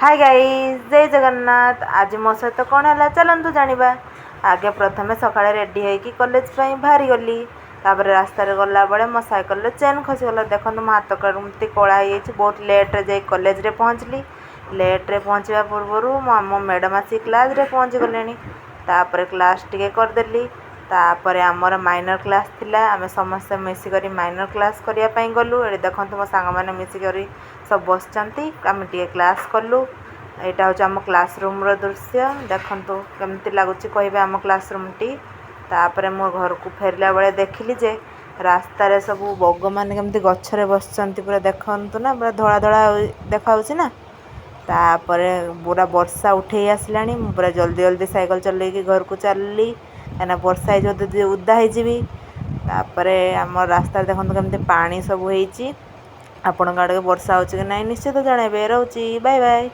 Hi guys जय जगन्नाथ। आज मो सहित कौन है चलतु जाना। आगे प्रथम सका रेडी होगी कॉलेज बाहरी गली। तापर रास्तार गला बेले मो साइकेल चेन खसीगला। देखो मो हाथ कमती कला हो बहुत लेट्रे जा कॉलेज रे पहुँचली। लेट्रे पहुँचा पूर्वर मो मैडम आसी क्लास रे पहुँच गले। तापर क्लास टिके करदेली। तापर आमर माइनर क्लास थिला। आमे समस्त मिसिक माइनर क्लास करने गलु। ये देखो मो सांग मैंने मिसिक सब बसचंती आम टे क्लास कलु। यहाँ हूँ आम क्लासरूम दृश्य देखु केमती लगुच कहे आम क्लासरूम टी। तापर मो घर को फेरला बेले देखिली जे रास्तार सब बग मैंने केमती गचरे बसचंती पूरा देखु ना पूरा धड़ा धड़ा देखा ना। तापर पूरा वर्षा उठे आसला। पूरा जल्दी जल्दी साइकेल चलैकी घर को चलली कहीं वर्षा हो उदा हो। तापर आम रास्ता देखो केमती पानी सब होती। आपण आड़े वर्षा हो कि नहीं निश्चित जनइबे। रोची बाय बाय।